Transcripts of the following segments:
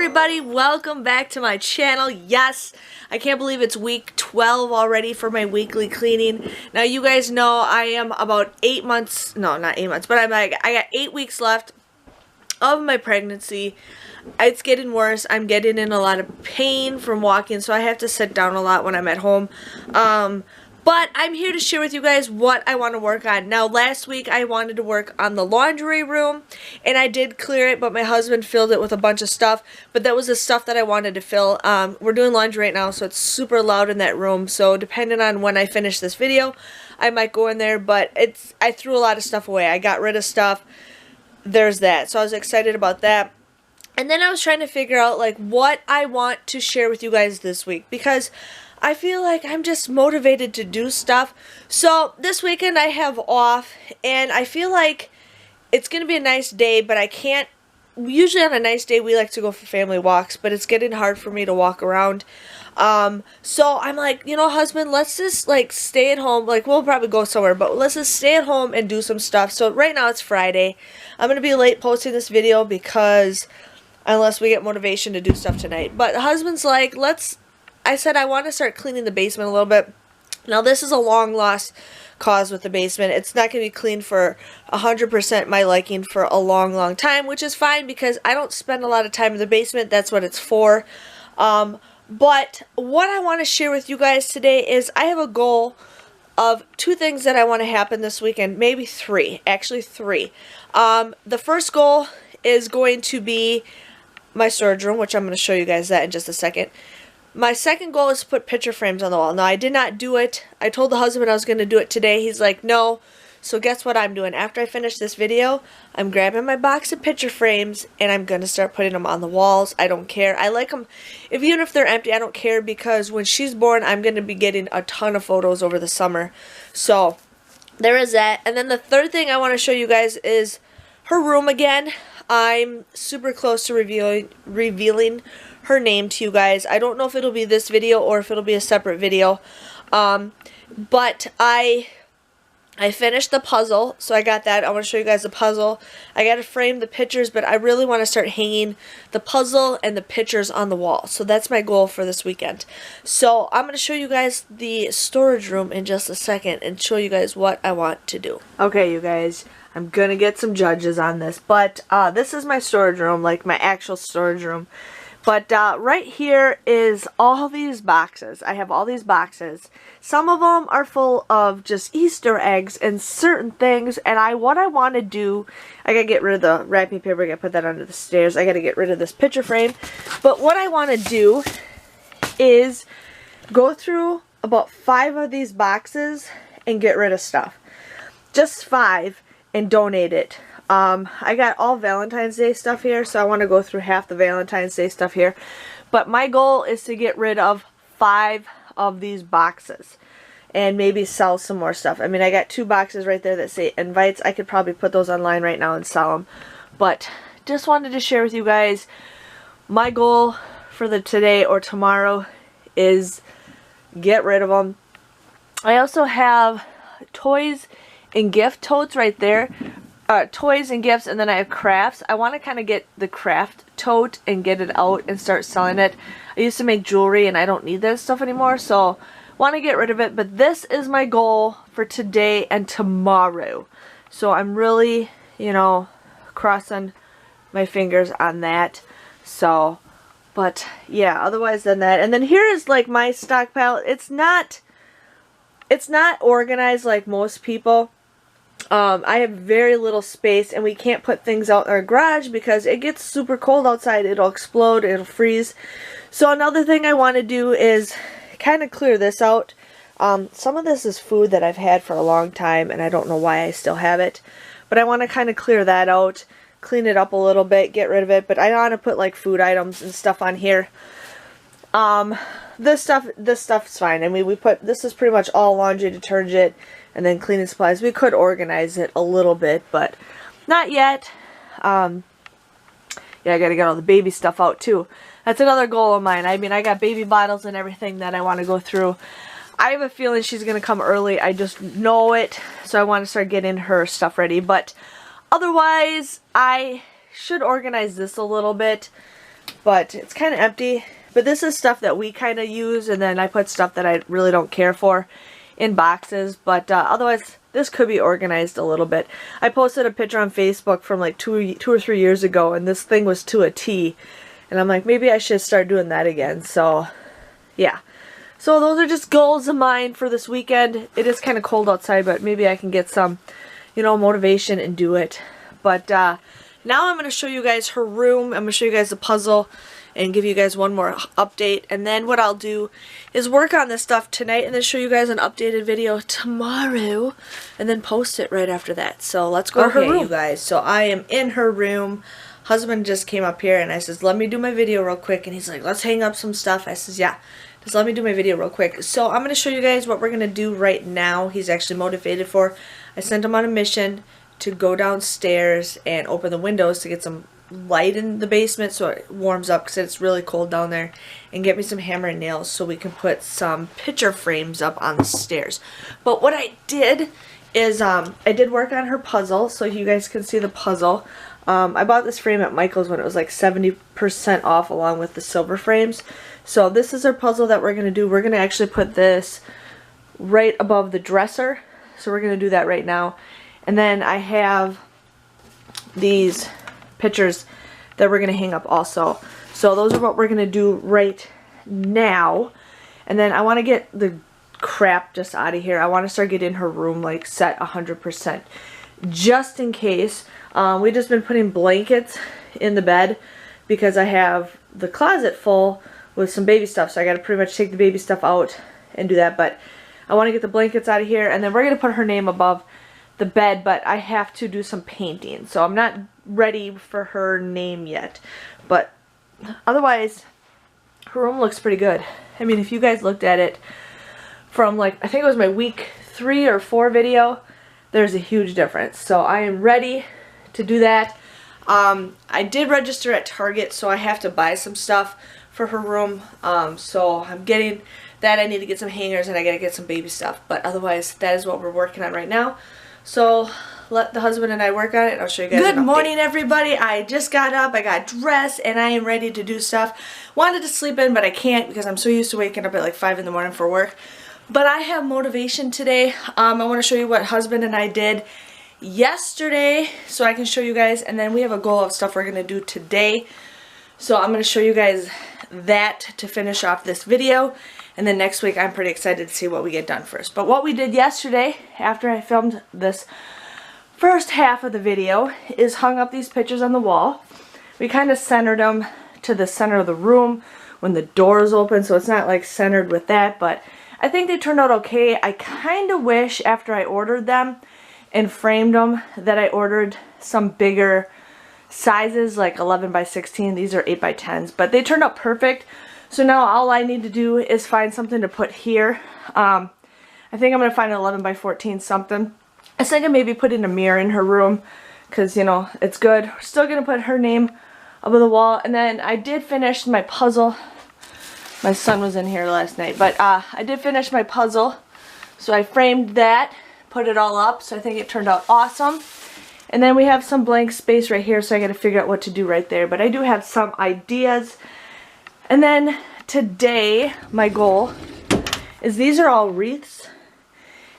everybody, welcome back to my channel. Yes, I can't believe it's week 12 already for my weekly cleaning. Now you guys know I am about 8 months, no not 8 months, but I got 8 weeks left of my pregnancy. It's getting worse. I'm getting in a lot of pain from walking, so I have to sit down a lot when I'm at home. But I'm here to share with you guys what I want to work on. Now, last week I wanted to work on the laundry room, and I did clear it, but my husband filled it with a bunch of stuff. But that was the stuff that I wanted to fill. We're doing laundry right now, so it's super loud in that room. So depending on when I finish this video, I might go in there. But I threw a lot of stuff away. I got rid of stuff. There's that. So I was excited about that. And then I was trying to figure out like what I want to share with you guys this week, because I feel like I'm just motivated to do stuff. So this weekend I have off, and I feel like it's going to be a nice day, but I can't. Usually on a nice day we like to go for family walks, but it's getting hard for me to walk around. So I'm like, you know, husband, let's just like stay at home. Like, we'll probably go somewhere, but let's just stay at home and do some stuff. So right now it's Friday. I'm going to be late posting this video because unless we get motivation to do stuff tonight. But the husband's like, I said I want to start cleaning the basement a little bit. Now this is a long lost cause with the basement. It's not going to be cleaned for 100% my liking for a long time, which is fine because I don't spend a lot of time in the basement. That's what it's for. But what I want to share with you guys today is I have a goal of 2 things that I want to happen this weekend. Maybe 3. Actually 3. The first goal is going to be my storage room, which I'm going to show you guys that in just a second. My second goal is to put picture frames on the wall. Now, I did not do it. I told the husband I was going to do it today. He's like, no. So guess what I'm doing? After I finish this video, I'm grabbing my box of picture frames, and I'm going to start putting them on the walls. I don't care. I like them. Even if they're empty, I don't care, because when she's born, I'm going to be getting a ton of photos over the summer. So there is that. And then the third thing I want to show you guys is her room again. I'm super close to revealing her name to you guys. I don't know if it'll be this video or if it'll be a separate video. But I finished the puzzle, so I got that. I want to show you guys the puzzle. I got to frame the pictures, but I really want to start hanging the puzzle and the pictures on the wall. So that's my goal for this weekend. So I'm going to show you guys the storage room in just a second and show you guys what I want to do. Okay, you guys, I'm going to get some judges on this, but this is my storage room, like my actual storage room. But right here is all these boxes. I have all these boxes. Some of them are full of just Easter eggs and certain things. And what I want to do, I got to get rid of the wrapping paper. I got to put that under the stairs. I got to get rid of this picture frame. But what I want to do is go through about 5 of these boxes and get rid of stuff. Just 5 and donate it. I got all Valentine's Day stuff here, so I want to go through half the Valentine's Day stuff here. But my goal is to get rid of 5 of these boxes and maybe sell some more stuff. I mean, I got 2 boxes right there that say invites. I could probably put those online right now and sell them. But just wanted to share with you guys my goal for the today or tomorrow is get rid of them. I also have toys and gift totes right there. Toys and gifts, and then I have crafts. I want to kind of get the craft tote and get it out and start selling it. I used to make jewelry and I don't need that stuff anymore, so want to get rid of it. But this is my goal for today and tomorrow. So I'm really, you know, crossing my fingers on that. So, but yeah, otherwise than that. And then here is like my stockpile. It's not organized like most people. I have very little space, and we can't put things out in our garage because it gets super cold outside. It'll explode, it'll freeze. So another thing I want to do is kind of clear this out. Some of this is food that I've had for a long time, and I don't know why I still have it. But I want to kind of clear that out, clean it up a little bit, get rid of it. But I want to put like food items and stuff on here. This stuff's fine. I mean, this is pretty much all laundry detergent and then cleaning supplies. We could organize it a little bit, but not yet. Yeah, I gotta get all the baby stuff out too. That's another goal of mine. I mean, I got baby bottles and everything that I want to go through. I have a feeling she's gonna come early. I just know it, so I want to start getting her stuff ready. But otherwise, I should organize this a little bit. but it's kind of empty. But this is stuff that we kind of use, and then I put stuff that I really don't care for in boxes. But otherwise, this could be organized a little bit. I posted a picture on Facebook from like two or 3 years ago, and this thing was to a T. And I'm like, maybe I should start doing that again. So, yeah. So those are just goals of mine for this weekend. It is kind of cold outside, but maybe I can get some, you know, motivation and do it. But now I'm going to show you guys her room. I'm going to show you guys the puzzle and give you guys one more update. And then what I'll do is work on this stuff tonight and then show you guys an updated video tomorrow and then post it right after that. So let's go to her room, you guys. So I am in her room. Husband just came up here and I says, let me do my video real quick. And he's like, let's hang up some stuff. I says, yeah, just let me do my video real quick. So I'm going to show you guys what we're going to do right now. He's actually motivated for. I sent him on a mission to go downstairs and open the windows to get some light in the basement so it warms up because it's really cold down there, and get me some hammer and nails so we can put some picture frames up on the stairs. But what I did is I did work on her puzzle so you guys can see the puzzle. I bought this frame at Michael's when it was like 70% off along with the silver frames. So this is our puzzle that we're going to do. We're going to actually put this right above the dresser. So we're going to do that right now. And then I have these pictures that we're going to hang up also. So those are what we're going to do right now. And then I want to get the crap just out of here. I want to start getting her room like set 100%. Just in case. We've just been putting blankets in the bed because I have the closet full with some baby stuff. So I got to pretty much take the baby stuff out and do that. But I want to get the blankets out of here. And then we're going to put her name above the bed, but I have to do some painting. So I'm not ready for her name yet. But otherwise, her room looks pretty good. I mean, if you guys looked at it from like, I think it was my week 3 or 4 video, there's a huge difference. So I am ready to do that. I did register at Target, so I have to buy some stuff for her room. So I'm getting that. I need to get some hangers and I gotta get some baby stuff. But otherwise, that is what we're working on right now. So let the husband and I work on it and I'll show you guys. Good morning, everybody. I just got up, I got dressed, and I am ready to do stuff. Wanted to sleep in, but I can't because I'm so used to waking up at like 5 in the morning for work. But I have motivation today. I want to show you what husband and I did yesterday so I can show you guys, and then we have a goal of stuff we're going to do today. So I'm going to show you guys that to finish off this video, and then next week I'm pretty excited to see what we get done first. But what we did yesterday after I filmed this first half of the video is hung up these pictures on the wall. We kind of centered them to the center of the room when the door is open, so it's not like centered with that, but I think they turned out okay. I kind of wish after I ordered them and framed them that I ordered some bigger sizes, like 11 by 16. These are 8 by 10s, but they turned out perfect. So now all I need to do is find something to put here. I think I'm going to find an 11 by 14 something. I was thinking maybe putting a mirror in her room because, you know, it's good. We're still going to put her name above the wall. And then I did finish my puzzle. My son was in here last night, but I did finish my puzzle. So I framed that, put it all up, so I think it turned out awesome. And then we have some blank space right here, so I got to figure out what to do right there. But I do have some ideas. And then today, my goal is these are all wreaths.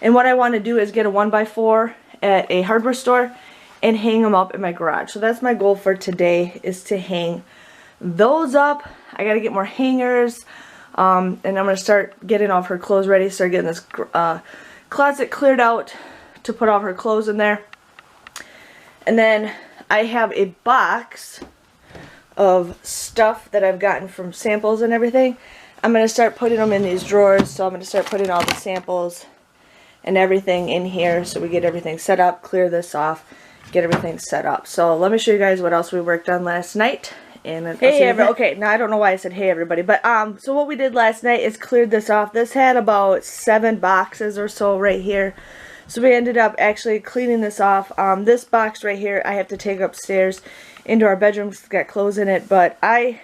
And what I want to do is get a 1x4 at a hardware store and hang them up in my garage. So that's my goal for today, is to hang those up. I got to get more hangers. And I'm going to start getting all of her clothes ready. Start getting this closet cleared out to put all of her clothes in there. And then I have a box of stuff that I've gotten from samples and everything. I'm going to start putting them in these drawers. So I'm going to start putting all the samples and everything in here so we get everything set up, clear this off, get everything set up. So let me show you guys what else we worked on last night. And okay, now I don't know why I said hey everybody, but so what we did last night is cleared this off. This had about 7 boxes or so right here. So we ended up actually cleaning this off. This box right here I have to take upstairs into our bedroom because it's got clothes in it, but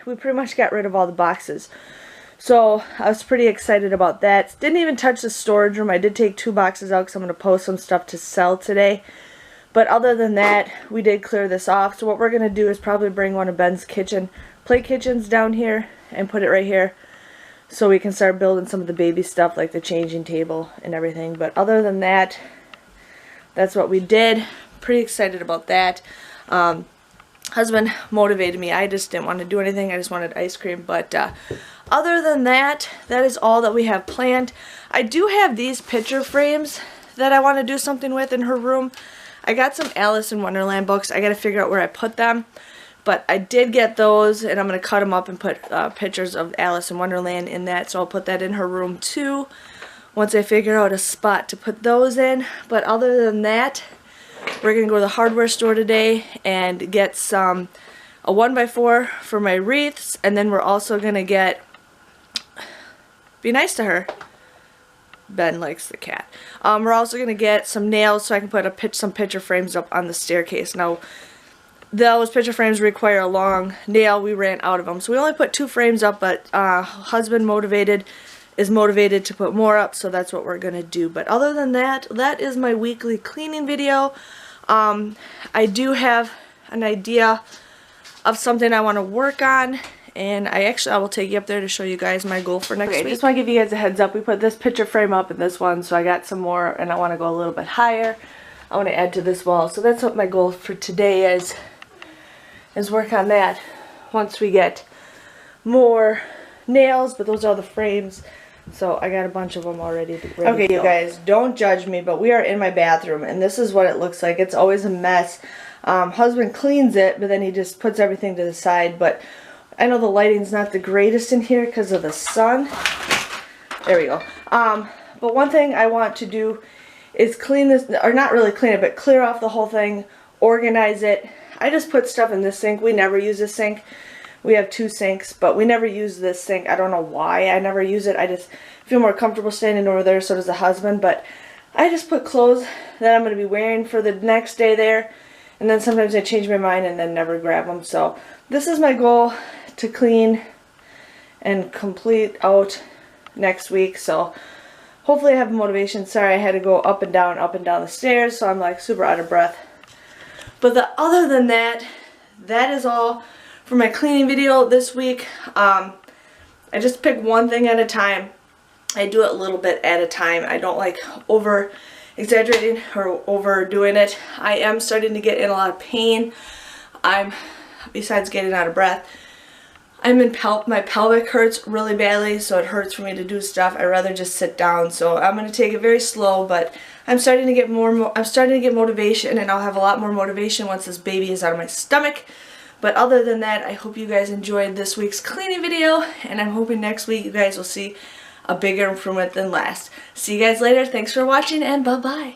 we pretty much got rid of all the boxes. So I was pretty excited about that. Didn't even touch the storage room. I did take 2 boxes out because I'm going to post some stuff to sell today. But other than that, we did clear this off. So what we're going to do is probably bring one of Ben's kitchen play kitchens down here and put it right here so we can start building some of the baby stuff like the changing table and everything. But other than that, that's what we did. Pretty excited about that. Husband motivated me. I just didn't want to do anything. I just wanted ice cream. But other than that, that is all that we have planned. I do have these picture frames that I want to do something with in her room. I got some Alice in Wonderland books. I got to figure out where I put them. But I did get those, and I'm going to cut them up and put pictures of Alice in Wonderland in that. So I'll put that in her room too once I figure out a spot to put those in. But other than that, we're going to go to the hardware store today and get a 1x4 for my wreaths. And then we're also going to get, be nice to her. Ben likes the cat. We're also going to get some nails so I can put some picture frames up on the staircase. Now, those picture frames require a long nail. We ran out of them. So we only put 2 frames up, but husband is motivated to put more up, so that's what we're going to do. But other than that, that is my weekly cleaning video. I do have an idea of something I want to work on. And I will take you up there to show you guys my goal for next week. I just want to give you guys a heads up. We put this picture frame up in this one, so I got some more, and I want to go a little bit higher. I want to add to this wall. So that's what my goal for today is work on that once we get more nails. But those are the frames, so I got a bunch of them already ready okay, to go. You guys, don't judge me, but we are in my bathroom, and this is what it looks like. It's always a mess. Husband cleans it, but then he just puts everything to the side. But I know the lighting's not the greatest in here because of the sun. There we go. But one thing I want to do is clean this, or not really clean it, but clear off the whole thing, organize it. I just put stuff in this sink. We never use this sink. We have 2 sinks, but we never use this sink. I don't know why I never use it. I just feel more comfortable standing over there, so does the husband. But I just put clothes that I'm going to be wearing for the next day there. And then sometimes I change my mind and then never grab them. So this is my goal, to clean and complete out next week. So hopefully I have motivation. Sorry, I had to go up and down the stairs, so I'm like super out of breath. But other than that, that is all for my cleaning video this week. I just pick one thing at a time. I do it a little bit at a time. I don't like over exaggerating or overdoing it. I am starting to get in a lot of pain. Besides getting out of breath, my pelvic hurts really badly, so it hurts for me to do stuff. I'd rather just sit down. So I'm going to take it very slow, but I'm starting to get motivation, and I'll have a lot more motivation once this baby is out of my stomach. But other than that, I hope you guys enjoyed this week's cleaning video, and I'm hoping next week you guys will see a bigger improvement than last. See you guys later. Thanks for watching, and bye-bye.